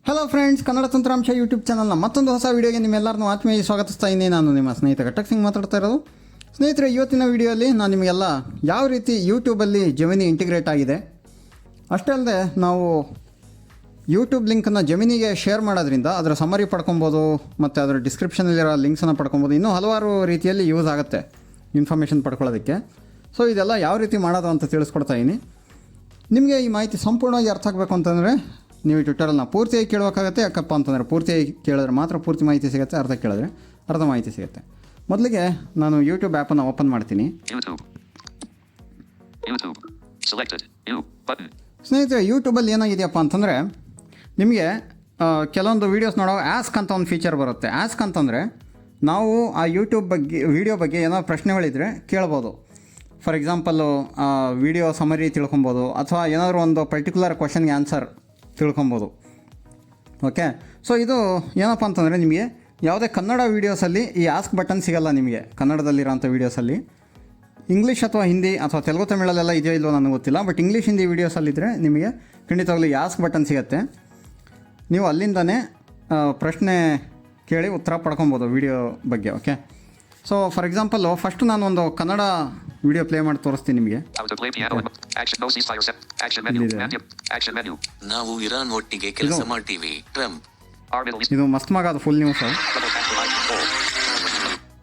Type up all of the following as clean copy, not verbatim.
Hello friends, Kannada ತಂತ್ರಾಂಶ YouTube ಚಾನಲ್ನ ಮತ್ತೊಂದು ಹೊಸ ವೀಡಿಯೋಗೆ ನಿಮ್ಮೆಲ್ಲರನ್ನೂ ಆತ್ಮೀಯ ಸ್ವಾಗತಿಸ್ತಾ ಇದ್ದೀನಿ. ನಾನು ನಿಮ್ಮ ಸ್ನೇಹಿತ ಘಟಕ್ ಸಿಂಗ್ ಮಾತಾಡ್ತಾ ಇರೋದು. ಸ್ನೇಹಿತರೆ, ಇವತ್ತಿನ ವೀಡಿಯೋಲಿ ನಾನು ನಿಮಗೆಲ್ಲ ಯಾವ ರೀತಿ ಯೂಟ್ಯೂಬಲ್ಲಿ ಜೆಮಿನಿ ಇಂಟಿಗ್ರೇಟ್ ಆಗಿದೆ, ಅಷ್ಟೇ ಅಲ್ಲದೆ ನಾವು ಯೂಟ್ಯೂಬ್ ಲಿಂಕನ್ನು ಜೆಮಿನಿಗೆ ಶೇರ್ ಮಾಡೋದ್ರಿಂದ ಅದರ ಸಮರಿ ಪಡ್ಕೊಬೋದು ಮತ್ತು ಅದರ ಡಿಸ್ಕ್ರಿಪ್ಷನಲ್ಲಿರೋ ಲಿಂಕ್ಸನ್ನು ಪಡ್ಕೊಬೋದು. ಇನ್ನೂ ಹಲವಾರು ರೀತಿಯಲ್ಲಿ ಯೂಸ್ ಆಗುತ್ತೆ ಇನ್ಫಾರ್ಮೇಷನ್ ಪಡ್ಕೊಳ್ಳೋದಕ್ಕೆ. ಸೊ ಇದೆಲ್ಲ ಯಾವ ರೀತಿ ಮಾಡೋದು ಅಂತ ತಿಳಿಸ್ಕೊಡ್ತಾ ಇದ್ದೀನಿ. ನಿಮಗೆ ಈ ಮಾಹಿತಿ ಸಂಪೂರ್ಣವಾಗಿ ಅರ್ಥ ಆಗಬೇಕು ಅಂತಂದರೆ ನೀವು ಟ್ವಿಟರಲ್ಲಿ ಪೂರ್ತಿಯಾಗಿ ಕೇಳಬೇಕಾಗತ್ತೆ. ಯಾಕಪ್ಪ ಅಂತಂದರೆ ಪೂರ್ತಿಯಾಗಿ ಕೇಳಿದ್ರೆ ಮಾತ್ರ ಪೂರ್ತಿ ಮಾಹಿತಿ ಸಿಗುತ್ತೆ, ಅರ್ಧ ಕೇಳಿದ್ರೆ ಅರ್ಧ ಮಾಹಿತಿ ಸಿಗುತ್ತೆ. ಮೊದಲಿಗೆ ನಾನು ಯೂಟ್ಯೂಬ್ ಆ್ಯಪನ್ನು ಓಪನ್ ಮಾಡ್ತೀನಿ. ಸ್ನೇಹಿತರೆ, ಯೂಟ್ಯೂಬಲ್ಲಿ ಏನಾಗಿದೆಯಪ್ಪ ಅಂತಂದರೆ ನಿಮಗೆ ಕೆಲವೊಂದು ವೀಡಿಯೋಸ್ ನೋಡೋ ಆಸ್ಕ್ ಅಂತ ಒಂದು ಫೀಚರ್ ಬರುತ್ತೆ. ಆಸ್ಕ್ ಅಂತಂದರೆ ನಾವು ಆ ಯೂಟ್ಯೂಬ್ ಬಗ್ಗೆ ವೀಡಿಯೋ ಬಗ್ಗೆ ಏನೋ ಪ್ರಶ್ನೆಗಳಿದ್ದರೆ ಕೇಳ್ಬೋದು. ಫಾರ್ ಎಕ್ಸಾಂಪಲ್ಲು ವೀಡಿಯೋ ಸಮರಿ ತಿಳ್ಕೊಬೋದು, ಅಥವಾ ಏನಾದರೂ ಒಂದು ಪರ್ಟಿಕ್ಯುಲರ್ ಕ್ವಶನ್ಗೆ ಆನ್ಸರ್ ತಿಳ್ಕೊಬೋದು. ಓಕೆ, ಸೊ ಇದು ಏನಪ್ಪ ಅಂತಂದರೆ ನಿಮಗೆ ಯಾವುದೇ ಕನ್ನಡ ವೀಡಿಯೋಸಲ್ಲಿ ಈ ಆಸ್ಕ್ ಬಟನ್ ಸಿಗೋಲ್ಲ. ನಿಮಗೆ ಕನ್ನಡದಲ್ಲಿರೋಂಥ ವೀಡಿಯೋಸಲ್ಲಿ ಇಂಗ್ಲೀಷ್ ಅಥವಾ ಹಿಂದಿ ಅಥವಾ ತೆಲುಗು ತಮಿಳಲ್ಲೆಲ್ಲ ಇದೆಯೋ ಇಲ್ಲೋ ನನಗೆ ಗೊತ್ತಿಲ್ಲ, ಬಟ್ ಇಂಗ್ಲೀಷ್ ಹಿಂದಿ ವೀಡಿಯೋಸಲ್ಲಿದ್ದರೆ ನಿಮಗೆ ಖಂಡಿತವಾಗ್ಲೂ ಈ ಆಸ್ಕ್ ಬಟನ್ ಸಿಗುತ್ತೆ. ನೀವು ಅಲ್ಲಿಂದನೇ ಪ್ರಶ್ನೆ ಕೇಳಿ ಉತ್ತರ ಪಡ್ಕೊಬೋದು ವೀಡಿಯೋ ಬಗ್ಗೆ. Okay, so for example first ನಾನು ಒಂದು ಕನ್ನಡ ವಿಡಿಯೋ ಪ್ಲೇ ಮಾಡಿ ತೋರಿಸ್ತೀನಿ ನಿಮಗೆ. ನಾವು ಇರಾನ್ ಒಟ್ಟಿಗೆ ಕೆಲಸ ಮಾಡ್ತೀವಿ. ಟ್ರಂಪ್ ಇದು ಮಸ್ತ್ ಮಗ, ಅದು ಫುಲ್ ನ್ಯೂಸ್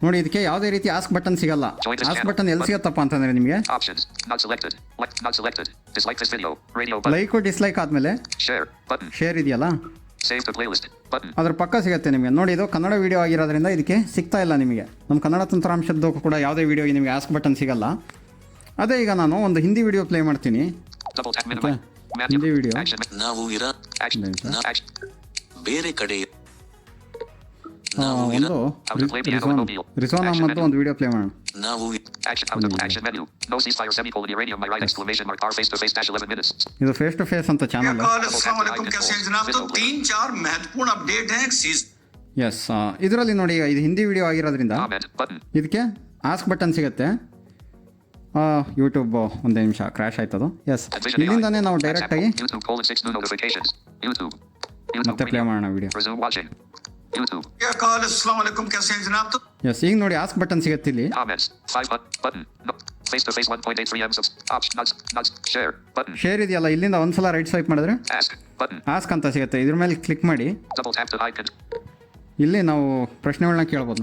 ನೋಡಿ. ಇದಕ್ಕೆ ಯಾವುದೇ ರೀತಿ ಆಸ್ಕ್ ಬಟನ್ ಸಿಗಲ್ಲ. ಆಸ್ಕ್ ಬಟನ್ ಎಲ್ಲಿ ಸಿಗತ್ತಪ್ಪ ಅಂತಂದ್ರೆ ನಿಮಗೆ ಲೈಕ್ ಡಿಸ್ಲೈಕ್ ಆದಮೇಲೆ ಶೇರ್ ಇದೆಯಲ್ಲ ಅದ್ರ ಪಕ್ಕ ಸಿಗುತ್ತೆ ನಿಮಗೆ. ನೋಡಿ, ಇದು ಕನ್ನಡ ವೀಡಿಯೋ ಆಗಿರೋದ್ರಿಂದ ಇದಕ್ಕೆ ಸಿಗ್ತಾ ಇಲ್ಲ ನಿಮಗೆ. ನಮ್ಮ ಕನ್ನಡ ತಂತ್ರಾಂಶದ್ದು ಕೂಡ ಯಾವುದೇ ವೀಡಿಯೋಗೆ ನಿಮಗೆ ಆಸ್ಕ್ ಬಟನ್ ಸಿಗಲ್ಲ. ಅದೇ ಈಗ ನಾನು ಒಂದು ಹಿಂದಿ ವಿಡಿಯೋ ಪ್ಲೇ ಮಾಡ್ತೀನಿ. ಹಿಂದಿ ವಿಡಿಯೋ ನಾವು ಬೇರೆ ಕಡೆ ಒಂದು ರಿಜ್ವಾನ್ ಅಹ್ಮದ್ ಒಂದು ವಿಡಿಯೋ ಪ್ಲೇ ಮಾಡೋಣ. ನಾವು ಇದು ಫೇಸ್ ಟು ಫೇಸ್ ಅಂತ ಚಾನಲ್. ಎಸ್, ಇದರಲ್ಲಿ ನೋಡಿ, ಇದು ಹಿಂದಿ ವಿಡಿಯೋ ಆಗಿರೋದ್ರಿಂದ ಇದಕ್ಕೆ ಆಸ್ಕ್ ಬಟನ್ ಸಿಗುತ್ತೆ. ಯೂಟ್ಯೂಬ್ ಒಂದೇ ನಿಮಿಷ ಕ್ರ್ಯಾಶ್ ಆಯ್ತದು. ಎಸ್, ಇಲ್ಲಿಂದಾನೇ ನಾವು ಡೈರೆಕ್ಟಾಗಿ ಮತ್ತೆ ಪ್ಲೇ ಮಾಡೋಣ ವಿಡಿಯೋ. ಎಸ್, ಈಗ ನೋಡಿ ಆಸ್ಕ್ ಬಟನ್ ಸಿಗುತ್ತೆ ಇಲ್ಲಿ. ಶೇರ್ ಇದೆಯಲ್ಲ, ಇಲ್ಲಿಂದ ಒಂದ್ಸಲ ರೈಟ್ ಸ್ವೈಪ್ ಮಾಡಿದ್ರೆ ಆಸ್ಕ್ ಅಂತ ಸಿಗುತ್ತೆ. ಇದ್ರ ಮೇಲೆ ಕ್ಲಿಕ್ ಮಾಡಿ ಇಲ್ಲಿ ನಾವು ಪ್ರಶ್ನೆಗಳನ್ನ ಕೇಳ್ಬೋದು.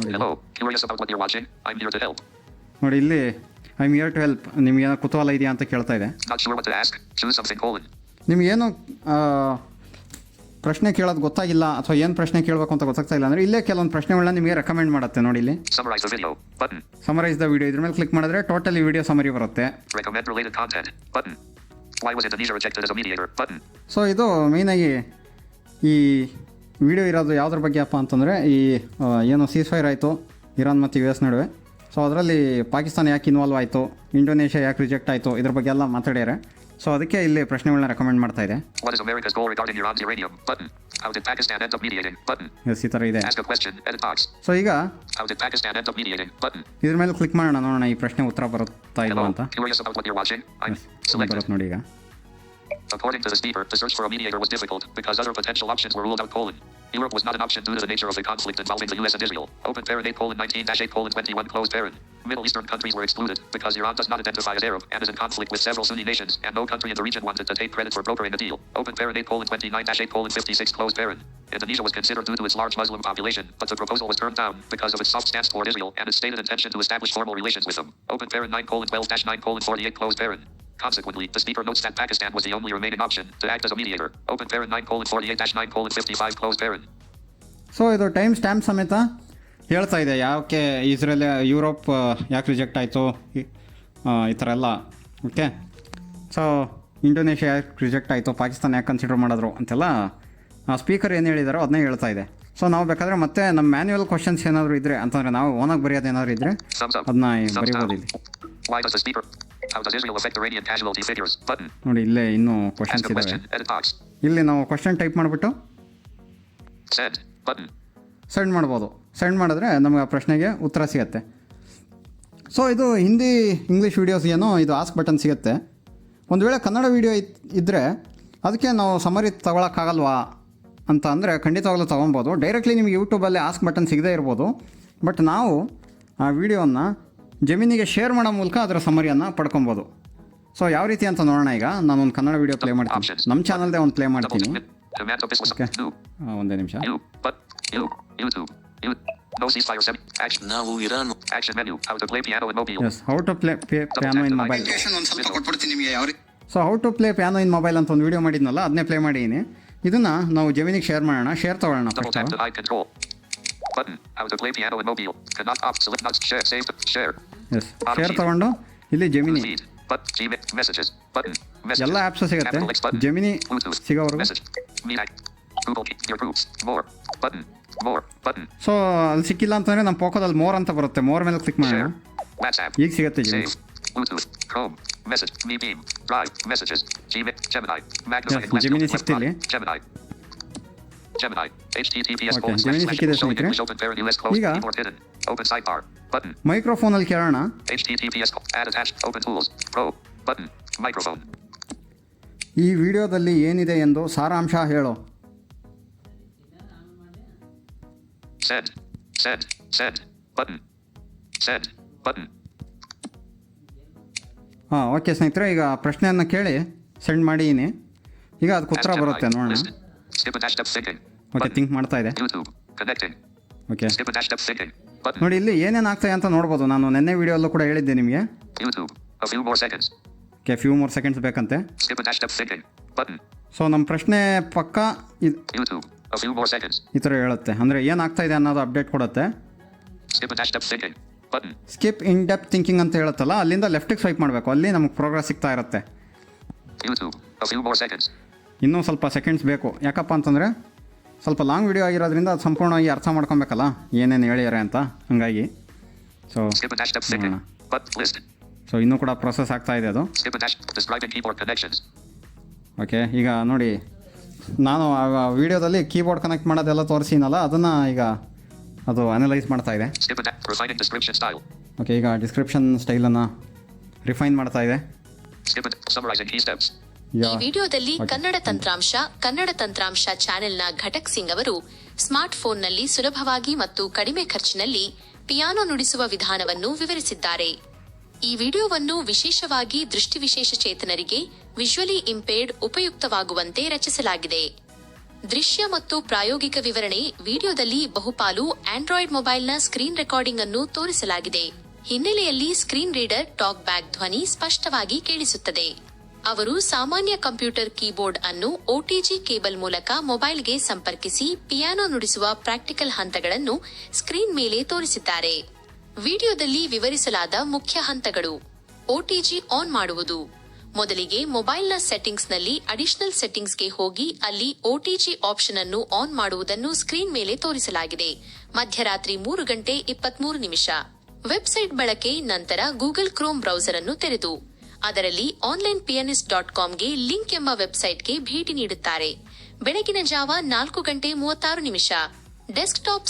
ನೋಡಿ ಇಲ್ಲಿ I am here to help. ನಿಮ್ಗೇನೋ ಕುತೂಹಲ ಇದೆಯಾ ಅಂತ ಕೇಳ್ತಾ ಇದೆ. ನಿಮ್ಗೇನು ಪ್ರಶ್ನೆ ಕೇಳೋದು ಗೊತ್ತಾಗಿಲ್ಲ ಅಥವಾ ಏನು ಪ್ರಶ್ನೆ ಕೇಳಬೇಕು ಅಂತ ಗೊತ್ತಾಗ್ತಾ ಇಲ್ಲ ಅಂದರೆ ಇಲ್ಲೇ ಕೆಲವೊಂದು ಪ್ರಶ್ನೆಗಳನ್ನ ನಿಮಗೆ ರೆಕಮೆಂಡ್ ಮಾಡುತ್ತೆ. ನೋಡಿ ಇಲ್ಲಿ ಸಮರೈಸ್ ದ ವಿಡಿಯೋ, ಇದ್ರ ಮೇಲೆ ಕ್ಲಿಕ್ ಮಾಡಿದ್ರೆ ಟೋಟಲಿ ವಿಡಿಯೋ ಸಮರಿ ಬರುತ್ತೆ. ಸೊ ಇದು ಮೇಯ್ನಾಗಿ ಈ ವಿಡಿಯೋ ಇರೋದು ಯಾವುದ್ರ ಬಗ್ಗೆ ಅಪ್ಪ ಅಂತಂದರೆ ಈ ಏನು ಸೀಸ್ಫೈರ್ ಆಯಿತು ಇರಾನ್ ಮತ್ತು US ನಡುವೆ. ಸೊ ಅದರಲ್ಲಿ ಪಾಕಿಸ್ತಾನ ಯಾಕೆ ಇನ್ವಾಲ್ವ್ ಆಯಿತು, ಇಂಡೋನೇಷ್ಯಾ ಯಾಕೆ ರಿಜೆಕ್ಟ್ ಆಯಿತು, ಇದ್ರ ಬಗ್ಗೆ ಎಲ್ಲ ಮಾತಾಡ್ಯಾರೆ. ಸೊ ಅದಕ್ಕೆ ಇಲ್ಲಿ ಪ್ರಶ್ನೆಗಳನ್ನ ರೆಕಮೆಂಡ್ ಮಾಡ್ತಾ ಇದೆ. ಎಸ್, ಈ ಥರ ಇದೆ. ಸೊ ಈಗ ಇದ್ರ ಮೇಲೆ ಕ್ಲಿಕ್ ಮಾಡೋಣ, ನೋಡೋಣ ಈ ಪ್ರಶ್ನೆ ಉತ್ತರ ಬರುತ್ತಾ ಇಲ್ಲ ಅಂತ. ಬರುತ್ತೆ ನೋಡಿ ಈಗ. According to the speaker, the search for a mediator was difficult because other potential options were ruled out: Europe was not an option due to the nature of the conflict involving the US and Israel. Open parent 8:19-8:21 closed parent. Middle Eastern countries were excluded because Iran does not identify as Arab and is in conflict with several Sunni nations, and no country in the region wanted to take credit for brokering the deal. Open parent 8:29-8:56 closed parent. Indonesia was considered due to its large Muslim population, but the proposal was turned down because of its soft stance toward Israel and its stated intention to establish formal relations with them. Open parent 9:12-9:48 closed parent. Consequently, the speaker notes that Pakistan was the only remaining option to act as a mediator. Open parent 9:48-9:55 closed parent. So ಇದು time stamp ಸಮೇತ ಹೇಳ್ತಾ ಇದೆ ಯಾಕೆ Israel Europe ಯಾಕೆ reject ಆಯಿತು ಈ ಥರ ಎಲ್ಲ. ಓಕೆ, ಸೊ ಇಂಡೋನೇಷ್ಯಾ ಯಾಕೆ ರಿಜೆಕ್ಟ್ ಆಯಿತು, ಪಾಕಿಸ್ತಾನ ಯಾಕೆ ಕನ್ಸಿಡರ್ ಮಾಡಿದ್ರು ಅಂತೆಲ್ಲ ಸ್ಪೀಕರ್ ಏನು ಹೇಳಿದಾರೋ ಅದನ್ನೇ ಹೇಳ್ತಾ ಇದೆ. ಸೊ ನಾವು ಬೇಕಾದರೆ ಮತ್ತೆ ನಮ್ಮ ಮ್ಯಾನ್ಯುವಲ್ ಕ್ವಶನ್ಸ್ ಏನಾದರೂ ಇದ್ದರೆ ಅಂತಂದರೆ ನಾವು ಓನಾಗಿ ಬರೆಯೋದು ಏನಾದರೂ ಇದ್ದರೆ ಅದನ್ನ ಬರೀಬೋದು ಇಲ್ಲಿ. ನೋಡಿ ಇಲ್ಲೇ ಇನ್ನೂ ಕ್ವಶನ್ಸ್ ಇದ್ದಾವೆ. ಇಲ್ಲಿ ನಾವು ಕ್ವಶನ್ ಟೈಪ್ ಮಾಡಿಬಿಟ್ಟು ಸೆಂಡ್ ಮಾಡ್ಬೋದು. ಸೆಂಡ್ ಮಾಡಿದ್ರೆ ನಮಗೆ ಆ ಪ್ರಶ್ನೆಗೆ ಉತ್ತರ ಸಿಗುತ್ತೆ. ಸೊ ಇದು ಹಿಂದಿ ಇಂಗ್ಲೀಷ್ ವೀಡಿಯೋಸ್ ಏನೋ ಇದು ಆಸ್ಕ್ ಬಟನ್ ಸಿಗುತ್ತೆ. ಒಂದು ವೇಳೆ ಕನ್ನಡ ವೀಡಿಯೋ ಇದ್ದರೆ ಅದಕ್ಕೆ ನಾವು ಸಮರಿ ತಗೊಳಕ್ಕಾಗಲ್ವಾ ಅಂತ ಅಂದರೆ ಖಂಡಿತವಾಗ್ಲೂ ತೊಗೊಬೋದು. ಡೈರೆಕ್ಟ್ಲಿ ನಿಮಗೆ ಯೂಟ್ಯೂಬಲ್ಲಿ ಆಸ್ಕ್ ಬಟನ್ ಸಿಗದೇ ಇರ್ಬೋದು. ಬಟ್ ನಾವು ಆ ವಿಡಿಯೋನ ಜೆಮಿನಿಗೆ ಶೇರ್ ಮಾಡೋ ಮೂಲಕ ಅದರ ಸಮರಿಯನ್ನು ಪಡ್ಕೊಬೋದು. ಸೊ ಯಾವ ರೀತಿ ಅಂತ ನೋಡೋಣ. ಈಗ ನಾನೊಂದು ಕನ್ನಡ ವಿಡಿಯೋ ಪ್ಲೇ ಮಾಡ್ತೀನಿ. ನಮ್ಮ ಚಾನಲ್ದೇ ಒಂದು ಪ್ಲೇ ಮಾಡ್ತೀನಿ. ಓಕೆ, ಒಂದೇ ನಿಮಿಷ. ನಾವು ಇರಾನ್ yes, how to play piano in mobile. So how to play piano in mobile ಅಂತ ಒಂದು ವಿಡಿಯೋ ಮಾಡಿದ್ನಲ್ಲ, ಅದನ್ನೇ ಪ್ಲೇ ಮಾಡಿದ್ದೀನಿ. ಇದನ್ನು ನಾವು ಜೆಮಿನಿಗೆ ಶೇರ್ ಮಾಡೋಣ. ಶೇರ್ ತೊಗೊಳ್ಳೋಣ ಫಸ್ಟ್. ಎಸ್, ಶೇರ್ ತೊಗೊಂಡು ಇಲ್ಲಿ ಜೆಮಿನಿ ಎಲ್ಲ ಆ್ಯಪ್ಸು ಸಿಗುತ್ತೆ. ಜೆಮಿನಿ ಸಿಗೋವರೆಗೂ ಸೊ ಅಲ್ಲಿ ಸಿಕ್ಕಿಲ್ಲ ಅಂತಂದರೆ ನಮ್ಮ ಪೋಕೋದಲ್ಲಿ ಮೋರ್ ಅಂತ ಬರುತ್ತೆ. ಮೋರ್ ಮೇಲೆ ಕ್ಲಿಕ್ ಮಾಡೋಣ. ಈಗ ಸಿಗುತ್ತೆ ಜೆಮಿನಿ. ಜೆಮಿನಿ ಸಿಕ್ತಿಲ್ಲಿ. ಜೆಮಿನಿ ಸಿಕ್ಕಿದೆ ಸ್ನೇಹಿತರೆ. ಈಗ ಮೈಕ್ರೋಫೋನಲ್ಲಿ ಕೇಳೋಣ. ಈ ವಿಡಿಯೋದಲ್ಲಿ ಏನಿದೆ ಎಂದು ಸಾರಾಂಶ ಹೇಳೋ. ಹಾಂ, ಓಕೆ ಸ್ನೇಹಿತರೆ, ಈಗ ಪ್ರಶ್ನೆಯನ್ನು ಕೇಳಿ ಸೆಂಡ್ ಮಾಡಿದ್ದೀನಿ. ಈಗ ಅದಕ್ಕೆ ಉತ್ತರ ಬರುತ್ತೆ, ನೋಡೋಣ. ಓಕೆ, ಥಿಂಕ್ ಮಾಡ್ತಾ ಇದೆ. ಓಕೆ, ನೋಡಿ ಇಲ್ಲಿ ಏನೇನು ಆಗ್ತಾಯಿದೆ ಅಂತ ನೋಡ್ಬೋದು. ನಾನು ನೆನ್ನೆ ವಿಡಿಯೋಲ್ಲೂ ಕೂಡ ಹೇಳಿದ್ದೆ ನಿಮಗೆ. ಓಕೆ, ಫ್ಯೂ ಮೋರ್ ಸೆಕೆಂಡ್ಸ್ ಬೇಕಂತೆ. ಸೊ ನಮ್ಮ ಪ್ರಶ್ನೆ ಪಕ್ಕ ಈ ಥರ ಹೇಳುತ್ತೆ, ಅಂದರೆ ಏನಾಗ್ತಾ ಇದೆ ಅನ್ನೋದು ಅಪ್ಡೇಟ್ ಕೊಡುತ್ತೆ. ಸ್ಕಿಪ್ ಇನ್ ಡೆಪ್ತ್ ಥಿಂಕಿಂಗ್ ಅಂತ ಹೇಳುತ್ತಲ್ಲ, ಅಲ್ಲಿಂದ ಲೆಫ್ಟಿಗೆ ಸ್ವೈಪ್ ಮಾಡಬೇಕು. ಅಲ್ಲಿ ನಮಗೆ ಪ್ರೋಗ್ರೆಸ್ ಸಿಗ್ತಾ ಇರುತ್ತೆ. ಇನ್ನೂ ಸ್ವಲ್ಪ ಸೆಕೆಂಡ್ಸ್ ಬೇಕು. ಯಾಕಪ್ಪ ಅಂತಂದರೆ ಸ್ವಲ್ಪ ಲಾಂಗ್ ವಿಡಿಯೋ ಆಗಿರೋದ್ರಿಂದ ಅದು ಸಂಪೂರ್ಣವಾಗಿ ಅರ್ಥ ಮಾಡ್ಕೊಬೇಕಲ್ಲ ಏನೇನು ಹೇಳ್ಯಾರೆ ಅಂತ, ಹಾಗಾಗಿ. ಸೊ ಇನ್ನೂ ಕೂಡ ಪ್ರೊಸೆಸ್ ಆಗ್ತಾ ಇದೆ ಅದು. ಓಕೆ, ಈಗ ನೋಡಿ, ನಾನು ಆ ವಿಡಿಯೋದಲ್ಲಿ ಕೀಬೋರ್ಡ್ ಕನೆಕ್ಟ್ ಮಾಡೋದೆಲ್ಲ ತೋರಿಸಿನಲ್ಲ, ಅದನ್ನು ಈಗ ಅದು ಅನಲೈಸ್ ಮಾಡ್ತಾ ಇದೆ. ಓಕೆ, ಈಗ ಡಿಸ್ಕ್ರಿಪ್ಷನ್ ಸ್ಟೈಲನ್ನು ರಿಫೈನ್ ಮಾಡ್ತಾ ಇದೆ. ಈ ವಿಡಿಯೋದಲ್ಲಿ ಕನ್ನಡ ತಂತ್ರಾಂಶ ಚಾನೆಲ್ನ ಘಟಕ್ ಸಿಂಗ್ ಅವರು ಸ್ಮಾರ್ಟ್ ಫೋನ್ನಲ್ಲಿ ಸುಲಭವಾಗಿ ಮತ್ತು ಕಡಿಮೆ ಖರ್ಚಿನಲ್ಲಿ ಪಿಯಾನೋ ನುಡಿಸುವ ವಿಧಾನವನ್ನು ವಿವರಿಸಿದ್ದಾರೆ. ಈ ವಿಡಿಯೋವನ್ನು ವಿಶೇಷವಾಗಿ ದೃಷ್ಟಿವಿಶೇಷ ಚೇತನರಿಗೆ ವಿಜುವಲಿ ಇಂಪೇರ್ಡ್ ಉಪಯುಕ್ತವಾಗುವಂತೆ ರಚಿಸಲಾಗಿದೆ. ದೃಶ್ಯ ಮತ್ತು ಪ್ರಾಯೋಗಿಕ ವಿವರಣೆ ವಿಡಿಯೋದಲ್ಲಿ ಬಹುಪಾಲು ಆಂಡ್ರಾಯ್ಡ್ ಮೊಬೈಲ್ನ ಸ್ಕ್ರೀನ್ ರೆಕಾರ್ಡಿಂಗ್ ಅನ್ನು ತೋರಿಸಲಾಗಿದೆ. ಹಿನ್ನೆಲೆಯಲ್ಲಿ ಸ್ಕ್ರೀನ್ ರೀಡರ್ ಟಾಕ್ ಬ್ಯಾಕ್ ಧ್ವನಿ ಸ್ಪಷ್ಟವಾಗಿ ಕೇಳಿಸುತ್ತದೆ. ಅವರು ಸಾಮಾನ್ಯ ಕಂಪ್ಯೂಟರ್ ಕೀಬೋರ್ಡ್ ಅನ್ನು OTG ಕೇಬಲ್ ಮೂಲಕ ಮೊಬೈಲ್ಗೆ ಸಂಪರ್ಕಿಸಿ ಪಿಯಾನೋ ನುಡಿಸುವ ಪ್ರಾಕ್ಟಿಕಲ್ ಹಂತಗಳನ್ನು ಸ್ಕ್ರೀನ್ ಮೇಲೆ ತೋರಿಸಿದ್ದಾರೆ. ವಿಡಿಯೋದಲ್ಲಿ ವಿವರಿಸಲಾದ ಮುಖ್ಯ ಹಂತಗಳು: OTG ಆನ್ ಮಾಡುವುದು. ಮೊದಲಿಗೆ ಮೊಬೈಲ್ನ ಸೆಟ್ಟಿಂಗ್ಸ್ನಲ್ಲಿ ಅಡಿಷನಲ್ ಸೆಟ್ಟಿಂಗ್ಸ್ಗೆ ಹೋಗಿ ಅಲ್ಲಿ OTG ಆಪ್ಷನ್ ಅನ್ನು ಆನ್ ಮಾಡುವುದನ್ನು ಸ್ಕ್ರೀನ್ ಮೇಲೆ ತೋರಿಸಲಾಗಿದೆ. ಮಧ್ಯರಾತ್ರಿ 3:23. ವೆಬ್ಸೈಟ್ ಬಳಕೆ ನಂತರ ಗೂಗಲ್ ಕ್ರೋಮ್ ಬ್ರೌಸರ್ ಅನ್ನು ತೆರೆದು ಅದರಲ್ಲಿ onlinepianist.comಗೆ ಲಿಂಕ್ ಎಂಬ ವೆಬ್ಸೈಟ್ಗೆ ಭೇಟಿ ನೀಡುತ್ತಾರೆ. ಬೆಳಗಿನ ಜಾವ 4:36. ಡೆಸ್ಕ್ಟಾಪ್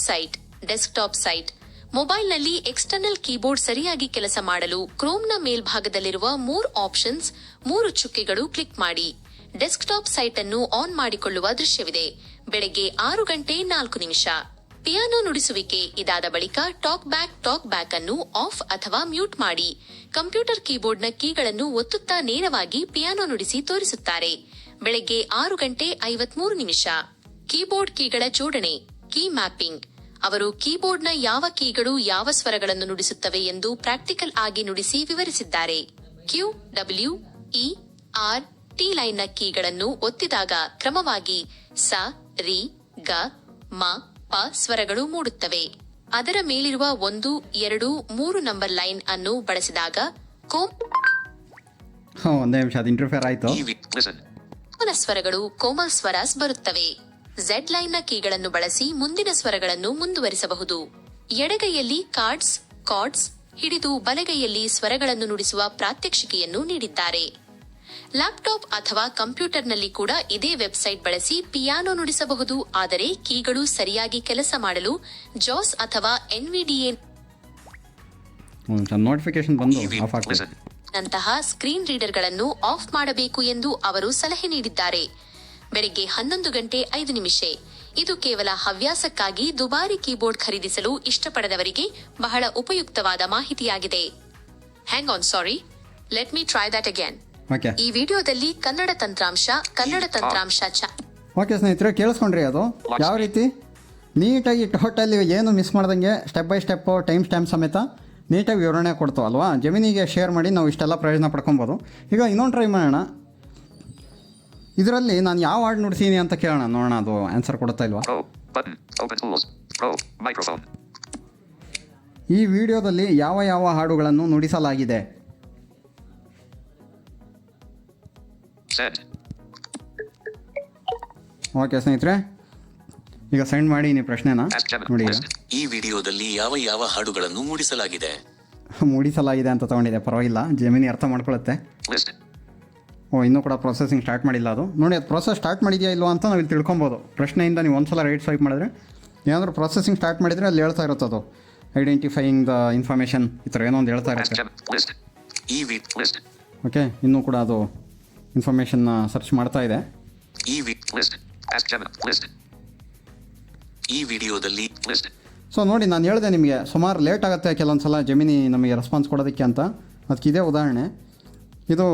ಸೈಟ್ ಮೊಬೈಲ್ನಲ್ಲಿ ಎಕ್ಸ್ಟರ್ನಲ್ ಕೀಬೋರ್ಡ್ ಸರಿಯಾಗಿ ಕೆಲಸ ಮಾಡಲು ಕ್ರೋಮ್ನ ಮೇಲ್ಭಾಗದಲ್ಲಿರುವ 3 ಆಪ್ಷನ್ಸ್ 3 ಚುಕ್ಕೆಗಳು ಕ್ಲಿಕ್ ಮಾಡಿ ಡೆಸ್ಕ್ಟಾಪ್ ಸೈಟ್ ಅನ್ನು ಆನ್ ಮಾಡಿಕೊಳ್ಳುವ ದೃಶ್ಯವಿದೆ. ಬೆಳಗ್ಗೆ 6:04. ಪಿಯಾನೋ ನುಡಿಸುವಿಕೆ ಇದಾದ ಬಳಿಕ ಟಾಕ್ ಬ್ಯಾಕ್ ಅನ್ನು ಆಫ್ ಅಥವಾ ಮ್ಯೂಟ್ ಮಾಡಿ ಕಂಪ್ಯೂಟರ್ ಕೀಬೋರ್ಡ್ನ ಕೀಗಳನ್ನು ಒತ್ತುತ್ತಾ ನೇರವಾಗಿ ಪಿಯಾನೋ ನುಡಿಸಿ ತೋರಿಸುತ್ತಾರೆ. ಬೆಳಗ್ಗೆ 6:53. ಕೀಬೋರ್ಡ್ ಕೀಗಳ ಜೋಡಣೆ ಕೀ ಮ್ಯಾಪಿಂಗ್. ಅವರು ಕೀಬೋರ್ಡ್ನ ಯಾವ ಕೀಗಳು ಯಾವ ಸ್ವರಗಳನ್ನು ನುಡಿಸುತ್ತವೆ ಎಂದು ಪ್ರಾಕ್ಟಿಕಲ್ ಆಗಿ ನುಡಿಸಿ ವಿವರಿಸಿದ್ದಾರೆ. Q, W, E, R, T ಲೈನ್ನ ಕೀಗಳನ್ನು ಒತ್ತಿದಾಗ ಕ್ರಮವಾಗಿ ಸ, ರಿ, ಗ, ಮ, ಪ ಸ್ವರಗಳು ಮೂಡುತ್ತವೆ. ಅದರ ಮೇಲಿರುವ 1, 2, 3 ನಂಬರ್ ಲೈನ್ ಅನ್ನು ಬಳಸಿದಾಗ ಒಂದೇ ನಿಮಿಷ, ಅದು ಇಂಟರ್ಫಿಯರ್ ಆಯಿತು. ಕೋಮಲ ಸ್ವರಗಳು ಕೋಮಲ್ ಸ್ವರಾಸ್ ಬರುತ್ತವೆ. ಝೆಡ್ ಲೈನ್ನ ಕೀಗಳನ್ನು ಬಳಸಿ ಮುಂದಿನ ಸ್ವರಗಳನ್ನು ಮುಂದುವರಿಸಬಹುದು. ಎಡಗೈಯಲ್ಲಿ ಕಾರ್ಡ್ಸ್ ಹಿಡಿದು ಬಲಗೈಯಲ್ಲಿ ಸ್ವರಗಳನ್ನು ನುಡಿಸುವ ಪ್ರಾತ್ಯಕ್ಷಿಕೆಯನ್ನು ನೀಡಿದ್ದಾರೆ. ಲ್ಯಾಪ್ಟಾಪ್ ಅಥವಾ ಕಂಪ್ಯೂಟರ್ನಲ್ಲಿ ಕೂಡ ಇದೇ ವೆಬ್ಸೈಟ್ ಬಳಸಿ ಪಿಯಾನೋ ನುಡಿಸಬಹುದು. ಆದರೆ ಕೀಗಳು ಸರಿಯಾಗಿ ಕೆಲಸ ಮಾಡಲು ಜಾಸ್ ಅಥವಾ NVDA ನೋಟಿಫಿಕೇಶನ್ ಬಂದು ಆಫ್ ಆಗ್ತದೆ ನಂತಹ ಸ್ಕ್ರೀನ್ ರೀಡರ್ಗಳನ್ನು ಆಫ್ ಮಾಡಬೇಕು ಎಂದು ಅವರು ಸಲಹೆ ನೀಡಿದ್ದಾರೆ. ಬೆಳಗ್ಗೆ 11:05. ಇದು ಕೇವಲ ಹವ್ಯಾಸಕ್ಕಾಗಿ ದುಬಾರಿ ಕೀಬೋರ್ಡ್ ಖರೀದಿಸಲು ಇಷ್ಟಪಡದವರಿಗೆ ಬಹಳ ಉಪಯುಕ್ತವಾದ ಮಾಹಿತಿಯಾಗಿದೆ. ಹ್ಯಾಂಗ್ on, sorry, let me try that again. Okay ಈ ವಿಡಿಯೋದಲ್ಲಿ ಕನ್ನಡ ತಂತ್ರಾಂಶ ಓಕೆ ಸ್ನೇಹಿತರೆ, ಕೇಳಿಸ್ಕೊಂಡ್ರಿ ಅದು ಯಾವ ರೀತಿ ನೀಟಾಗಿ ಟೋಟಲಿ ಏನು ಮಿಸ್ ಮಾಡ್ದಂಗೆ step by step time stamp ಸಮೇತ ನೀಟಾಗಿ ವಿವರಣೆ ಕೊಡ್ತು ಅಲ್ವಾ. ಜಮೀನಿಗೆ ಶೇರ್ ಮಾಡಿ ನಾವು ಇಷ್ಟೆಲ್ಲ ಪ್ರಯೋಜನ ಪಡ್ಕೊಬೋದು. ಈಗ ಇನ್ನೊಂದು ಟ್ರೈ ಮಾಡೋಣ. ಇದರಲ್ಲಿ ನಾನು ಯಾವ ಹಾಡು ನುಡಿಸೀನಿ ಅಂತ ಕೇಳೋಣ, ನೋಡೋಣ ಅದು ಆನ್ಸರ್ ಕೊಡುತ್ತಾ ಇಲ್ವಾ. Pro. Button. Open tools. Pro. Microphone. ಈ ವಿಡಿಯೋದಲ್ಲಿ ಯಾವ ಯಾವ ಹಾಡುಗಳನ್ನು ನುಡಿಸಲಾಗಿದೆ? Send. ಓಕೆ ಸ್ನೇಹಿತರೆ, ಈಗ ಸೆಂಡ್ ಮಾಡಿ ನೀವು ಪ್ರಶ್ನೆನ Ask Gemini. ನೋಡಿ. ಈಗ List. ಈ ವಿಡಿಯೋದಲ್ಲಿ ಯಾವ ಯಾವ ಹಾಡುಗಳನ್ನು ಮೂಡಿಸಲಾಗಿದೆ? ಮೂಡಿಸಲಾಗಿದೆ ಅಂತ ತೊಗೊಂಡಿದೆ, ಪರವಾಗಿಲ್ಲ, ಜಮೀನಿ ಅರ್ಥ ಮಾಡ್ಕೊಳ್ಳುತ್ತೆ. List. ಇನ್ನೂ ಕೂಡ ಪ್ರೊಸೆಸಿಂಗ್ ಸ್ಟಾರ್ಟ್ ಮಾಡಿಲ್ಲ ಅದು. ನೋಡಿ, ಅದು ಪ್ರೊಸೆಸ್ ಸ್ಟಾರ್ಟ್ ಮಾಡಿದೆಯಾ ಇಲ್ವಾ ಅಂತ ನಾವು ಇಲ್ಲಿ ತಿಳ್ಕೊಬೋದು. ಪ್ರಶ್ನೆಯಿಂದ ನೀವು ಒಂದ್ಸಲ ರೈಟ್ ಸ್ವೈಪ್ ಮಾಡಿದ್ರೆ ಏನಾದರೂ ಪ್ರೊಸೆಸಿಂಗ್ ಸ್ಟಾರ್ಟ್ ಮಾಡಿದರೆ ಅಲ್ಲಿ ಹೇಳ್ತಾ ಇರುತ್ತೆ ಅದು ಐಡೆಂಟಿಫೈಯಿಂಗ್ ದ ಇನ್ಫಾರ್ಮೇಷನ್, ಈ ಥರ ಏನೋ ಒಂದು ಹೇಳ್ತಾ Ask ಇರುತ್ತೆ. Gemini. List. List. ಓಕೆ, ಇನ್ನೂ ಕೂಡ ಅದು ಇನ್ಫಾರ್ಮೇಷನ್ನ ಸರ್ಚ್ ಮಾಡ್ತಾ ಇದೆ. List. Ask Gemini. List. ಈ ವಿಡಿಯೋದಲ್ಲಿ List. ಸೊ ನೋಡಿ, ನಾನು ಹೇಳಿದೆ ನಿಮಗೆ ಸುಮಾರು ಲೇಟ್ ಆಗುತ್ತೆ ಕೆಲವೊಂದು ಸಲ ಜಮೀನಿ ನಮಗೆ ರೆಸ್ಪಾನ್ಸ್ ಕೊಡೋದಕ್ಕೆ ಅಂತ. ಅದಕ್ಕೆ ಇದೇ ಉದಾಹರಣೆ. ಇದು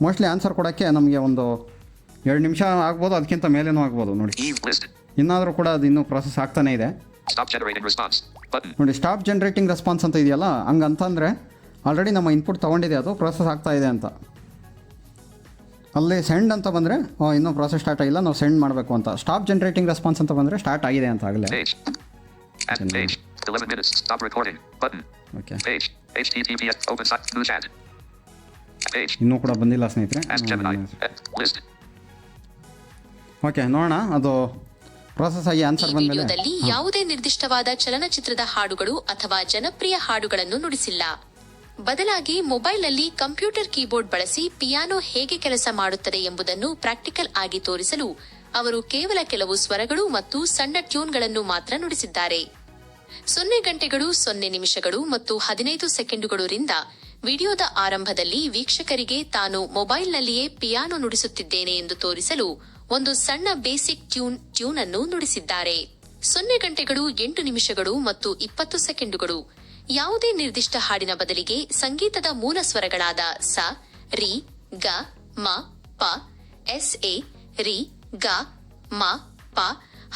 ಮೋಸ್ಟ್ಲಿ ಆನ್ಸರ್ ಕೊಡೋಕ್ಕೆ ನಮಗೆ ಒಂದು 2 ನಿಮಿಷ ಆಗ್ಬೋದು, ಅದಕ್ಕಿಂತ ಮೇಲೇನೂ ಆಗ್ಬೋದು. ನೋಡಿ, List. ಇನ್ನಾದರೂ ಕೂಡ ಅದು ಇನ್ನೂ ಪ್ರೊಸೆಸ್ ಆಗ್ತಾನೇ ಇದೆ. Stop generating response. Button. ನೋಡಿ, ಸ್ಟಾಪ್ ಜನ್ರೇಟಿಂಗ್ ರೆಸ್ಪಾನ್ಸ್ ಅಂತ ಇದೆಯಲ್ಲ, ಹಂಗಂತಂದರೆ ಆಲ್ರೆಡಿ ನಮ್ಮ ಇನ್ಪುಟ್ ತೊಗೊಂಡಿದೆ, ಅದು ಪ್ರೊಸೆಸ್ ಆಗ್ತಾ ಇದೆ ಅಂತ. ಅಲ್ಲಿ ಸೆಂಡ್ ಅಂತ ಬಂದರೆ ಇನ್ನೂ ಪ್ರೊಸೆಸ್ ಸ್ಟಾರ್ಟ್ ಆಗಿಲ್ಲ, ನಾವು ಸೆಂಡ್ ಮಾಡಬೇಕು ಅಂತ. ಸ್ಟಾಪ್ ಜನ್ರೇಟಿಂಗ್ ರೆಸ್ಪಾನ್ಸ್ ಅಂತ ಬಂದರೆ ಸ್ಟಾರ್ಟ್ ಆಗಿದೆ ಅಂತ ಆಗಲೇ. Page. Add page. 11 minutes. Stop recording. Button. Okay, Page. HTTPS. Open site. New chat. Page. ಇನ್ನೂ ಕೂಡ ಬಂದಿಲ್ಲ ಸ್ನೇಹಿತರೆ. Ask Gemini. List. ಓಕೆ, ನೋಡೋಣ ಅದು ಪ್ರೊಸೆಸ್ ಆಗಿ ಈ ಆನ್ಸರ್ ಬಂದಮೇಲೆ. ವಿಡಿಯೋದಲ್ಲಿ ಯಾವುದೇ ನಿರ್ದಿಷ್ಟವಾದ ಚಲನಚಿತ್ರದ ಹಾಡುಗಳು ಅಥವಾ ಜನಪ್ರಿಯ ಹಾಡುಗಳನ್ನು ನುಡಿಸಿಲ್ಲ. ಬದಲಾಗಿ ಮೊಬೈಲ್ನಲ್ಲಿ ಕಂಪ್ಯೂಟರ್ ಕೀಬೋರ್ಡ್ ಬಳಸಿ ಪಿಯಾನೋ ಹೇಗೆ ಕೆಲಸ ಮಾಡುತ್ತದೆ ಎಂಬುದನ್ನು ಪ್ರಾಕ್ಟಿಕಲ್ ಆಗಿ ತೋರಿಸಲು ಅವರು ಕೇವಲ ಕೆಲವು ಸ್ವರಗಳು ಮತ್ತು ಸಣ್ಣ ಟ್ಯೂನ್ಗಳನ್ನು ಮಾತ್ರ ನುಡಿಸಿದ್ದಾರೆ. 0 ಗಂಟೆಗಳು 0 ನಿಮಿಷಗಳು ಮತ್ತು 15 ಸೆಕೆಂಡುಗಳು ರಿಂದ ವಿಡಿಯೋದ ಆರಂಭದಲ್ಲಿ ವೀಕ್ಷಕರಿಗೆ ತಾನು ಮೊಬೈಲ್ನಲ್ಲಿಯೇ ಪಿಯಾನೋ ನುಡಿಸುತ್ತಿದ್ದೇನೆ ಎಂದು ತೋರಿಸಲು ಒಂದು ಸಣ್ಣ ಬೇಸಿಕ್ ಟ್ಯೂನ್ ಅನ್ನು ನುಡಿಸಿದ್ದಾರೆ. 0 ಗಂಟೆಗಳು 8 ನಿಮಿಷಗಳು ಮತ್ತು 20 ಸೆಕೆಂಡುಗಳು. ಯಾವುದೇ ನಿರ್ದಿಷ್ಟ ಹಾಡಿನ ಬದಲಿಗೆ ಸಂಗೀತದ ಮೂಲ ಸ್ವರಗಳಾದ ಸ, ರಿ, ಗ, ಮ, ಪ, ಎಸ್, ಎ, ರಿ, ಗ, ಮ, ಪ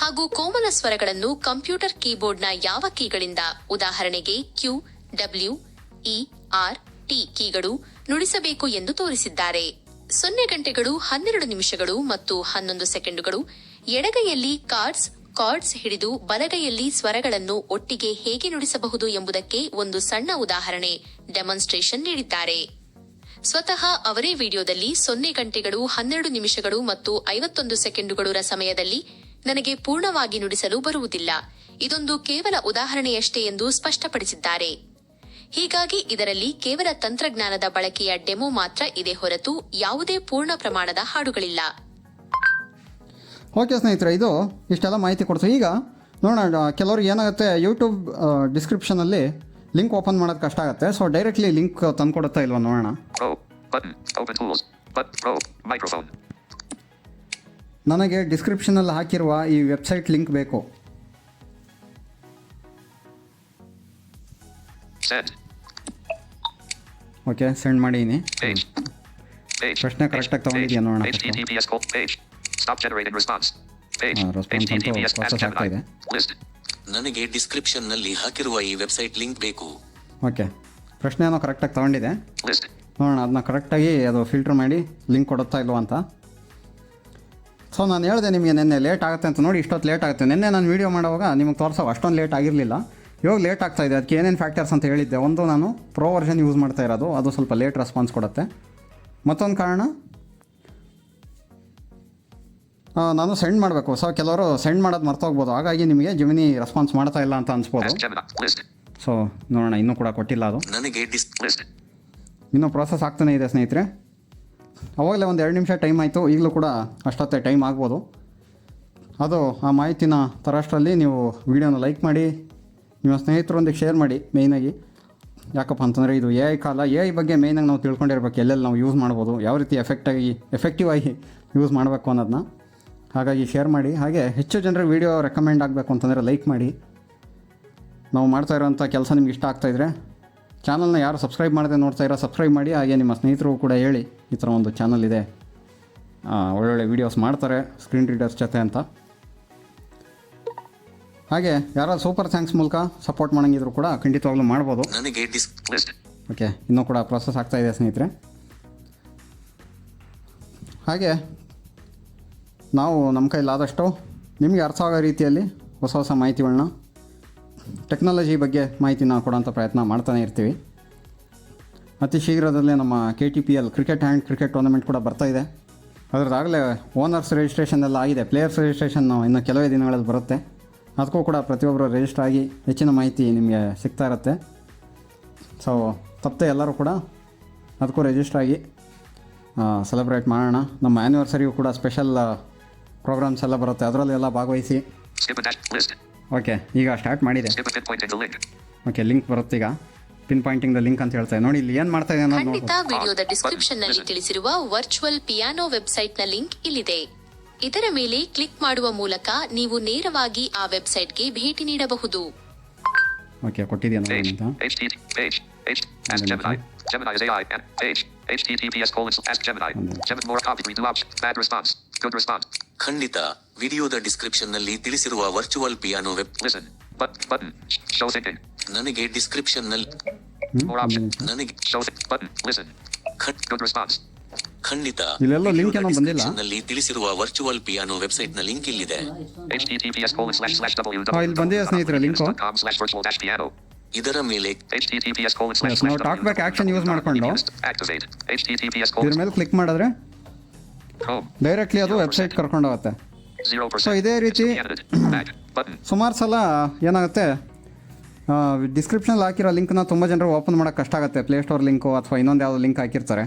ಹಾಗೂ ಕೋಮಲ ಸ್ವರಗಳನ್ನು ಕಂಪ್ಯೂಟರ್ ಕೀಬೋರ್ಡ್ನ ಯಾವ ಕೀಗಳಿಂದ, ಉದಾಹರಣೆಗೆ Q, W, E, R, T ಕೀಗಳು ನುಡಿಸಬೇಕು ಎಂದು ತೋರಿಸಿದ್ದಾರೆ. 0 ಗಂಟೆಗಳು 12 ನಿಮಿಷಗಳು ಮತ್ತು 11 ಸೆಕೆಂಡುಗಳು. ಎಡಗೈಯಲ್ಲಿ ಕಾರ್ಡ್ಸ್ ಹಿಡಿದು ಬಲಗೈಯಲ್ಲಿ ಸ್ವರಗಳನ್ನು ಒಟ್ಟಿಗೆ ಹೇಗೆ ನುಡಿಸಬಹುದು ಎಂಬುದಕ್ಕೆ ಒಂದು ಸಣ್ಣ ಉದಾಹರಣೆ ಡೆಮಾನ್ಸ್ಟ್ರೇಷನ್ ನೀಡಿದ್ದಾರೆ. ಸ್ವತಃ ಅವರೇ ವಿಡಿಯೋದಲ್ಲಿ 0 ಗಂಟೆಗಳು 12 ನಿಮಿಷಗಳು ಮತ್ತು 51 ಸೆಕೆಂಡುಗಳ ಸಮಯದಲ್ಲಿ ನನಗೆ ಪೂರ್ಣವಾಗಿ ನುಡಿಸಲು ಬರುವುದಿಲ್ಲ, ಇದೊಂದು ಕೇವಲ ಉದಾಹರಣೆಯಷ್ಟೇ ಎಂದು ಸ್ಪಷ್ಟಪಡಿಸಿದ್ದಾರೆ. ಹೀಗಾಗಿ ಇದರಲ್ಲಿ ಕೇವಲ ತಂತ್ರಜ್ಞಾನದ ಬಳಕೆಯ ಡೆಮೋ ಮಾತ್ರ ಇದೆ ಹೊರತು ಯಾವುದೇ ಪೂರ್ಣ ಪ್ರಮಾಣದ ಹಾಡುಗಳಿಲ್ಲ. ಓಕೆ ಸ್ನೇಹಿತರೆ, ಇದು ಇಷ್ಟೆಲ್ಲ ಮಾಹಿತಿ ಕೊಡ್ತೀವಿ. ಈಗ ನೋಡೋಣ, ಕೆಲವ್ರಿಗೆ ಏನಾಗುತ್ತೆ, ಯೂಟ್ಯೂಬ್ ಡಿಸ್ಕ್ರಿಪ್ಷನಲ್ಲಿ ಲಿಂಕ್ ಓಪನ್ ಮಾಡೋದು ಕಷ್ಟ ಆಗುತ್ತೆ. ಸೊ ಡೈರೆಕ್ಟ್ಲಿ ಲಿಂಕ್ ತಂದುಕೊಡುತ್ತಾ ಇಲ್ವಾ ನೋಡೋಣ. Pro. Button. Open tools. Pro. Microphone. ನನಗೆ ಡಿಸ್ಕ್ರಿಪ್ಷನಲ್ಲಿ ಹಾಕಿರುವ ಈ ವೆಬ್ಸೈಟ್ ಲಿಂಕ್ ಬೇಕು. Send. ಓಕೆ, ಸೆಂಡ್ ಮಾಡೀನಿ. Page. ಪ್ರಶ್ನೆ ಕರೆಕ್ಟಾಗಿ ತಗೊಂಡಿದ್ಯಾ ನೋಡೋಣ. HTTPS page. Stop generating response. Page. Response ಅಂತೂ HTTPS. Ask ಪ್ರೊಸೆಸ್ ಆಗ್ತಾ ಇದೆ. Gemini. List. ನನಗೆ ಡಿಸ್ಕ್ರಿಪ್ಷನ್ನಲ್ಲಿ ಹಾಕಿರುವ ಈ ವೆಬ್ಸೈಟ್ ಲಿಂಕ್ ಬೇಕು. ಓಕೆ, ಪ್ರಶ್ನೆ ಏನೋ ಕರೆಕ್ಟಾಗಿ ತಗೊಂಡಿದೆ. List. ನೋಡೋಣ ಅದನ್ನ ಕರೆಕ್ಟಾಗಿ ಅದು ಫಿಲ್ಟರ್ ಮಾಡಿ ಲಿಂಕ್ ಕೊಡುತ್ತಾ ಇಲ್ವಾ ಅಂತ. ಸೊ ನಾನು ಹೇಳಿದೆ ನಿಮಗೆ ನಿನ್ನೆ ಲೇಟ್ ಆಗುತ್ತೆ ಅಂತ. ನೋಡಿ, ಇಷ್ಟೊತ್ತು ಲೇಟ್ ಆಗುತ್ತೆ. ನಿನ್ನೆ ನಾನು ವೀಡಿಯೋ ಮಾಡುವಾಗ ನಿಮಗೆ ತೋರಿಸೋ ಅಷ್ಟೊಂದು ಲೇಟ್ ಆಗಿರಲಿಲ್ಲ. ಇವಾಗ ಲೇಟ್ ಆಗ್ತಾ ಇದೆ. ಅದಕ್ಕೆ ಏನೇನು ಫ್ಯಾಕ್ಟರ್ಸ್ ಅಂತ ಹೇಳಿದ್ದೆ. ಒಂದು, ನಾನು ಪ್ರೋ ವರ್ಷನ್ ಯೂಸ್ ಮಾಡ್ತಾ ಇರೋದು, ಅದು ಸ್ವಲ್ಪ ಲೇಟ್ ರೆಸ್ಪಾನ್ಸ್ ಕೊಡುತ್ತೆ. ಮತ್ತೊಂದು ಕಾರಣ, ನಾನು ಸೆಂಡ್ ಮಾಡಬೇಕು. ಸೊ ಕೆಲವರು ಸೆಂಡ್ ಮಾಡೋದು ಮರ್ತೋಗ್ಬೋದು, ಹಾಗಾಗಿ ನಿಮಗೆ ಜಮಿನಿ ರೆಸ್ಪಾನ್ಸ್ ಮಾಡ್ತಾ ಇಲ್ಲ ಅಂತ ಅನ್ಸ್ಬೋದು. Ask Gemini. List. ಸೊ ನೋಡೋಣ, ಇನ್ನೂ ಕೂಡ ಕೊಟ್ಟಿಲ್ಲ ಅದು. ನನಗೆ List. ಇನ್ನೂ ಪ್ರೋಸೆಸ್ ಆಗ್ತಾನೇ ಇದೆ ಸ್ನೇಹಿತರೆ. ಅವಾಗಲೇ ಒಂದು 2 ನಿಮಿಷ ಟೈಮ್ ಆಯಿತು, ಈಗಲೂ ಕೂಡ ಅಷ್ಟೊತ್ತೇ ಟೈಮ್ ಆಗ್ಬೋದು. ಅದು ಆ ಮಾಹಿತಿನ ತರೋಷ್ಟರಲ್ಲಿ ನೀವು ವಿಡಿಯೋನ ಲೈಕ್ ಮಾಡಿ, ನಿಮ್ಮ ಸ್ನೇಹಿತರೊಂದಿಗೆ ಶೇರ್ ಮಾಡಿ. ಮೇಯ್ನಾಗಿ ಯಾಕಪ್ಪ ಅಂತಂದರೆ ಇದು AI ಕಾಲ. AI ಬಗ್ಗೆ ಮೇಯ್ನಾಗಿ ನಾವು ತಿಳ್ಕೊಂಡಿರ್ಬೇಕು, ಎಲ್ಲೆಲ್ಲಿ ನಾವು ಯೂಸ್ ಮಾಡ್ಬೋದು, ಯಾವ ರೀತಿ ಎಫೆಕ್ಟಿವ್ ಆಗಿ ಯೂಸ್ ಮಾಡಬೇಕು ಅನ್ನೋದನ್ನ. ಹಾಗಾಗಿ ಶೇರ್ ಮಾಡಿ. ಹಾಗೆ ಹೆಚ್ಚು ಜನರಿಗೆ ವೀಡಿಯೋ ರೆಕಮೆಂಡ್ ಆಗಬೇಕು ಅಂತಂದರೆ ಲೈಕ್ ಮಾಡಿ. ನಾವು ಮಾಡ್ತಾ ಇರೋಂಥ ಕೆಲಸ ನಿಮ್ಗೆ ಇಷ್ಟ ಆಗ್ತಾಯಿದ್ರೆ ಚಾನಲ್ನ ಯಾರು ಸಬ್ಸ್ಕ್ರೈಬ್ ಮಾಡದೆ ನೋಡ್ತಾ ಇರೋ ಸಬ್ಸ್ಕ್ರೈಬ್ ಮಾಡಿ. ಹಾಗೆ ನಿಮ್ಮ ಸ್ನೇಹಿತರು ಕೂಡ ಹೇಳಿ ಈ ಥರ ಒಂದು ಚಾನಲ್ ಇದೆ, ಒಳ್ಳೊಳ್ಳೆ ವೀಡಿಯೋಸ್ ಮಾಡ್ತಾರೆ ಸ್ಕ್ರೀನ್ ರೀಡರ್ಸ್ ಜೊತೆ ಅಂತ. ಹಾಗೆ ಯಾರು ಸೂಪರ್ ಥ್ಯಾಂಕ್ಸ್ ಮೂಲಕ ಸಪೋರ್ಟ್ ಮಾಡೋಂಗಿದ್ರು ಕೂಡ ಖಂಡಿತವಾಗ್ಲೂ ಮಾಡ್ಬೋದು. ನನಗೆ ಓಕೆ, ಇನ್ನೂ ಕೂಡ ಪ್ರೊಸೆಸ್ ಆಗ್ತಾಯಿದೆ ಸ್ನೇಹಿತರೆ. ಹಾಗೆ ನಾವು ನಮ್ಮ ಕೈಲಾದಷ್ಟು ನಿಮಗೆ ಅರ್ಥ ಆಗೋ ರೀತಿಯಲ್ಲಿ ಹೊಸ ಹೊಸ ಮಾಹಿತಿಗಳನ್ನ, ಟೆಕ್ನಾಲಜಿ ಬಗ್ಗೆ ಮಾಹಿತಿನ ಕೊಡೋಂಥ ಪ್ರಯತ್ನ ಮಾಡ್ತಾನೆ ಇರ್ತೀವಿ. ಅತಿ ಶೀಘ್ರದಲ್ಲೇ ನಮ್ಮ KTPL cricket and cricket tournament ಕೂಡ ಬರ್ತಾಯಿದೆ. ಅದರದಾಗಲೇ ಓನರ್ಸ್ ರಿಜಿಸ್ಟ್ರೇಷನ್ ಎಲ್ಲ ಆಗಿದೆ. ಪ್ಲೇಯರ್ಸ್ ರಿಜಿಸ್ಟ್ರೇಷನ್ ಇನ್ನು ಕೆಲವೇ ದಿನಗಳಲ್ಲಿ ಬರುತ್ತೆ. ಅದಕ್ಕೂ ಕೂಡ ಪ್ರತಿಯೊಬ್ಬರು ರಿಜಿಸ್ಟರ್ ಆಗಿ ಹೆಚ್ಚಿನ ಮಾಹಿತಿ ನಿಮಗೆ ಸಿಗ್ತಾ ಇರುತ್ತೆ. ಸೊ ತಪ್ಪದೆ ಎಲ್ಲರೂ ಕೂಡ ಅದಕ್ಕೂ ರಿಜಿಸ್ಟರ್ ಆಗಿ ಸೆಲೆಬ್ರೇಟ್ ಮಾಡೋಣ. ನಮ್ಮ ಆ್ಯನಿವರ್ಸರಿಗೂ ಕೂಡ ಸ್ಪೆಷಲ್ ಪ್ರೋಗ್ರಾಮ್ಸ್ ಎಲ್ಲ ಬರುತ್ತೆ, ಅದರಲ್ಲೆಲ್ಲ ಭಾಗವಹಿಸಿ. ಓಕೆ, ಈಗ ಸ್ಟಾರ್ಟ್ ಮಾಡಿದೆ. ಓಕೆ, ಲಿಂಕ್ ಬರುತ್ತೆ ಈಗ. ಪಿನ್ ಪಾಯಿಂಟಿಂಗ್ ದ ಲಿಂಕ್ ಅಂತ ಹೇಳ್ತಾರೆ ನೋಡಿ. ಇಲ್ಲಿ ಏನು ಮಾಡ್ತಾ ಇದೆ ಅನ್ನೋದು ಖಂಡಿತ ವಿಡಿಯೋದ ಡಿಸ್ಕ್ರಿಪ್ಷನ್ ನಲ್ಲಿ ತಿಳಿಸಿರುವ ವರ್ಚುವಲ್ ಪಿಯಾನೋ ವೆಬ್ಸೈಟ್ ನ ಲಿಂಕ್ ಇಲ್ಲಿದೆ. ಇದರ ಮೇಲೆ ಕ್ಲಿಕ್ ಮಾಡುವ ಮೂಲಕ ನೀವು ನೇರವಾಗಿ ಆ ವೆಬ್ಸೈಟ್ಗೆ ಭೇಟಿ ನೀಡಬಹುದು. ಓಕೆ, ಕೊಟ್ಟಿದೆಯಾ ನೋಡಿ ಅಂತ. Gemini is AI and page. https://askgemini. Gemini more copy redo option. Bad response. Good response. ಖಂಡಿತ ವಿಡಿಯೋದ ಡಿಸ್ಕ್ರಿಪ್ಷನ್ ನಲ್ಲಿ ತಿಳಿಸಿರುವ virtual piano web. Listen. Button. Show thinking. ನನಗೆ ಡಿಸ್ಕ್ರಿಪ್ಷನ್ ನಲ್ಲಿ More option. ನನಗೆ Show button. Listen. Good response. ಖಂಡಿತ ಇಲ್ಲೆಲ್ಲೋ link ಏನೋ ಬಂದಿಲ್ಲ. ಡಿಸ್ಕ್ರಿಪ್ಷನ್ ನಲ್ಲಿ ತಿಳಿಸಿರುವ ವರ್ಚುವಲ್ ಪಿಯಾನೋ ವೆಬ್ಸೈಟ್ ನ ಲಿಂಕ್ ಇಲ್ಲಿದೆ. ಇಲ್ಲಿ ಬಂದಿದೆ ಸ್ನೇಹಿತರೆ ಲಿಂಕು. https://www.com/virtual-piano. ಇದರ ಮೇಲೆ ನಾವು ಟಾಕ್ ಬ್ಯಾಕ್ ಆಕ್ಷನ್ ಯೂಸ್ ಮಾಡಿಕೊಂಡು ಇದ್ರ ಮೇಲೆ ಕ್ಲಿಕ್ ಮಾಡಿದ್ರೆ ಡೈರೆಕ್ಟ್ಲಿ ಅದು ವೆಬ್ಸೈಟ್ ಕರ್ಕೊಂಡು ಹೋಗುತ್ತೆ. ಸೊ ಇದೇ ರೀತಿ ಸುಮಾರು ಸಲ ಏನಾಗುತ್ತೆ, ಡಿಸ್ಕ್ರಿಪ್ಷನಲ್ಲಿ ಹಾಕಿರೋ ಲಿಂಕ್ನ ತುಂಬ ಜನರು ಓಪನ್ ಮಾಡೋಕ್ಕೆ ಕಷ್ಟ ಆಗುತ್ತೆ. ಪ್ಲೇಸ್ಟೋರ್ ಲಿಂಕು ಅಥವಾ ಇನ್ನೊಂದು ಯಾವುದೋ ಲಿಂಕ್ ಹಾಕಿರ್ತಾರೆ,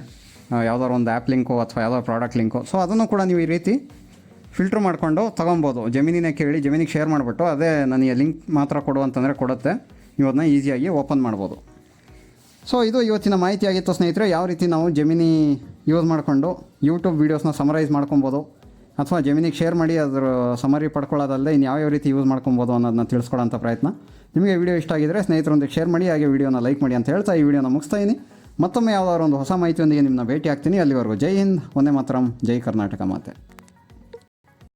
ಯಾವುದಾದ್ರು ಒಂದು ಆ್ಯಪ್ ಲಿಂಕು ಅಥವಾ ಯಾವುದೋ ಪ್ರಾಡಕ್ಟ್ ಲಿಂಕು. ಸೊ ಅದನ್ನು ಕೂಡ ನೀವು ಈ ರೀತಿ ಫಿಲ್ಟ್ರ್ ಮಾಡಿಕೊಂಡು ತೊಗೊಬೋದು. ಜೆಮಿನಿನೇ ಕೇಳಿ ಜೆಮಿನಿಗೆ ಶೇರ್ ಮಾಡಿಬಿಟ್ಟು ಅದೇ ನನಗೆ ಲಿಂಕ್ ಮಾತ್ರ ಕೊಡು ಅಂತಂದರೆ ಕೊಡುತ್ತೆ. ನೀವು ಅದನ್ನ ಈಸಿಯಾಗಿ ಓಪನ್ ಮಾಡ್ಬೋದು. ಸೊ ಇದು ಇವತ್ತಿನ ಮಾಹಿತಿ ಆಗಿತ್ತು ಸ್ನೇಹಿತರೆ. ಯಾವ ರೀತಿ ನಾವು ಜೆಮಿನಿ ಯೂಸ್ ಮಾಡಿಕೊಂಡು ಯೂಟ್ಯೂಬ್ ವೀಡಿಯೋಸ್ನ ಸಮರೈಸ್ ಮಾಡ್ಕೊಬೋದು ಅಥವಾ ಜೆಮಿನಿಗೆ ಶೇರ್ ಮಾಡಿ ಅದರ ಸಮರಿ ಪಡ್ಕೊಳ್ಳೋದಲ್ಲದೆ ಇನ್ನು ಯಾವ್ಯಾವ ರೀತಿ ಯೂಸ್ ಮಾಡ್ಕೊಬೋದು ಅನ್ನೋದನ್ನ ತಿಳಿಸ್ಕೊಡೋಂಥ ಪ್ರಯತ್ನ. ನಿಮಗೆ ವಿಡಿಯೋ ಇಷ್ಟ ಆಗಿದ್ದರೆ ಸ್ನೇಹಿತರೊಂದಿಗೆ ಶೇರ್ ಮಾಡಿ, ಹಾಗೆ ವಿಡಿಯೋನ ಲೈಕ್ ಮಾಡಿ ಅಂತ ಹೇಳ್ತಾ ಈ ವಿಡಿಯೋನ ಮುಗಿಸ್ತಾ ಇದ್ದೀನಿ. ಮತ್ತೊಮ್ಮೆ ಯಾವುದಾದ್ರು ಒಂದು ಹೊಸ ಮಾಹಿತಿಯೊಂದಿಗೆ ನಿಮ್ಮನ್ನ ಭೇಟಿ ಆಗ್ತೀನಿ. ಅಲ್ಲಿವರೆಗೂ ಜೈ ಹಿಂದ್, ಒಂದೇ ಮಾತರಂ, ಜೈ ಕರ್ನಾಟಕ ಮಾತೆ.